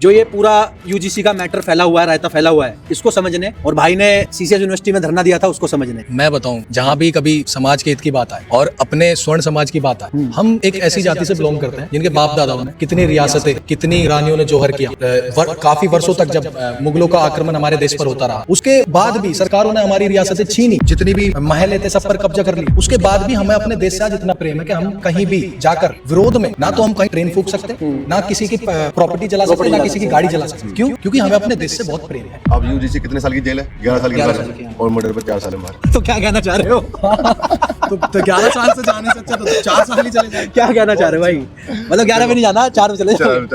जो ये पूरा यूजीसी का मैटर फैला हुआ है, रायता फैला हुआ है, इसको समझने, और भाई ने सीसीएस यूनिवर्सिटी में धरना दिया था उसको समझने। मैं बताऊं, जहाँ भी कभी समाज के हित की बात आए और अपने स्वर्ण समाज की बात आए, हम एक ऐसी जाति से बिलोंग करते हैं जिनके बाप दादाओं ने कितनी रियासतें, कितनी रानियों ने जोहर किया, काफी वर्षों तक जब मुगलों का आक्रमण हमारे देश पर होता रहा, उसके बाद भी सरकारों ने हमारी रियासतें छीनी, जितनी भी महल थे सब पर कब्जा कर ली। उसके बाद भी हमें अपने देश से आज इतना प्रेम है कि हम कहीं भी जाकर विरोध में ना तो हम कहीं ट्रेन फूंक सकते, ना किसी की प्रॉपर्टी जला सकते, ना किसी की गाड़ी जला सकते। क्यों? क्योंकि हमें अपने देश से बहुत प्रेम है। अब यूजीसी कितने साल की जेल है? 11 साल की और मर्डर पर 4 साल मार। तो क्या कहना चाह रहे हो? तो 11 साल से जाने से अच्छा तो 4 साल ही चले जाएंगे। क्या कहना चाह रहे हो भाई? मतलब 11 में नहीं जाना, 4 में चले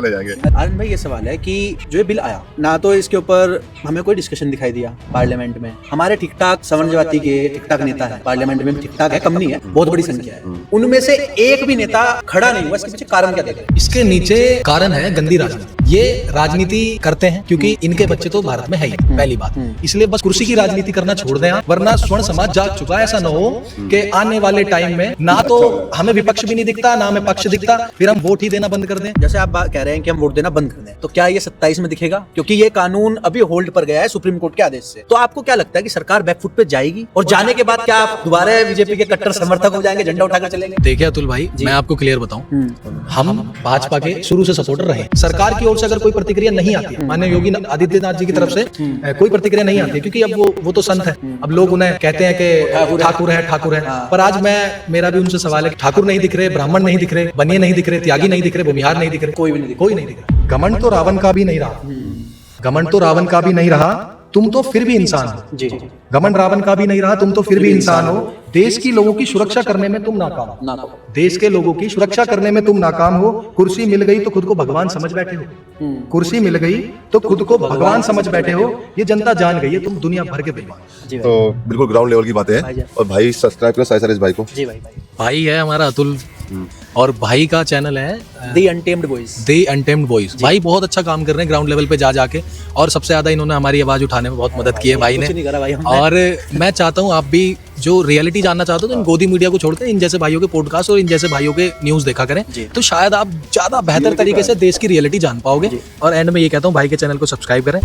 जाएंगे। आनंद भाई, ये सवाल है कि जो ये बिल आया ना, तो इसके ऊपर हमें कोई डिस्कशन दिखाई दिया पार्लियामेंट में। हमारे ठीक ठाक सवर्ण जाति के ठीक ठाक नेता है पार्लियामेंट में, ठीक ठाक है, कम नहीं है, बहुत बड़ी संख्या है। उनमें से एक भी नेता खड़ा नहीं हुआ। इसके पीछे कारण क्या देख रहे हैं? इसके नीचे कारण है गंदी राजनीति। ये राजनीति करते हैं क्योंकि इनके बच्चे तो भारत में है ही, पहली बात। इसलिए बस कुर्सी की राजनीति करना छोड़ दें, वरना स्वर्ण समाज जाग चुका है। ऐसा न हो कि आने वाले टाइम में ना तो हमें विपक्ष भी नहीं दिखता, ना हमें पक्ष दिखता, फिर हम वोट ही देना बंद कर दें। जैसे आप कह रहे हैं कि हम वोट देना बंद कर दें, तो क्या ये 27 में दिखेगा? क्योंकि ये कानून अभी होल्ड पर गया है सुप्रीम कोर्ट के आदेश से। तो आपको क्या लगता है कि सरकार बैकफुट पे जाएगी, और जाने के बाद क्या आप दोबारा बीजेपी के कट्टर समर्थक हो जाएंगे, झंडा उठाकर चलेंगे? देखिए अतुल भाई, मैं आपको क्लियर बताऊं, हम भाजपा के शुरू से सपोर्टर रहे। सरकार की ओर से अगर कोई प्रतिक्रिया नहीं आती, माननीय योगी आदित्यनाथ जी की तरफ से कोई प्रतिक्रिया नहीं आती, क्योंकि अब वो तो संत है, अब लोग उन्हें कहते हैं कि ठाकुर है। पर आज मेरा भी उनसे सवाल है कि ठाकुर नहीं दिख रहे, ब्राह्मण नहीं दिख रहे, बनिए नहीं दिख रहे, त्यागी नहीं दिख रहे, भूमिहार नहीं दिख रहे, कोई नहीं दिख रहा। घमंड तो रावण का भी नहीं रहा, घमंड तो रावण का भी नहीं रहा, तुम तो फिर भी इंसान हो। जी। घमंड रावण का भी नहीं रहा, तुम तो फिर भी इंसान हो। देश की लोगों की सुरक्षा करने में तुम नाकाम हो। देश के लोगों की सुरक्षा करने में तुम नाकाम हो। कुर्सी मिल गई तो खुद को भगवान समझ बैठे हो। कुर्सी मिल गई तो खुद को भगवान समझ बैठे हो। ये जनता जान गई है, तुम दुनिया भर के बेईमान। तो बिल्कुल ग्राउंड लेवल की बातें हैं। और भाई सब्सक्राइब करो साई सारिस भाई को। जी भाई। भाई है हमारा अतुल, और भाई का चैनल है दी अनटेम्ड वॉइस। दी अनटेम्ड वॉइस। भाई बहुत अच्छा काम कर रहे हैं ग्राउंड लेवल पे जाके, और सबसे ज्यादा इन्होंने हमारी आवाज उठाने में बहुत मदद की है भाई ने। और मैं चाहता हूँ आप भी जो रियलिटी जानना चाहते हो तो इन गोदी मीडिया को छोड़कर इन जैसे भाइयों के पॉडकास्ट और इन जैसे भाइयों के न्यूज़ देखा करें, तो शायद आप ज्यादा बेहतर तरीके से देश की रियलिटी जान पाओगे। और एंड में ये कहता हूँ, भाई के चैनल को सब्सक्राइब करें।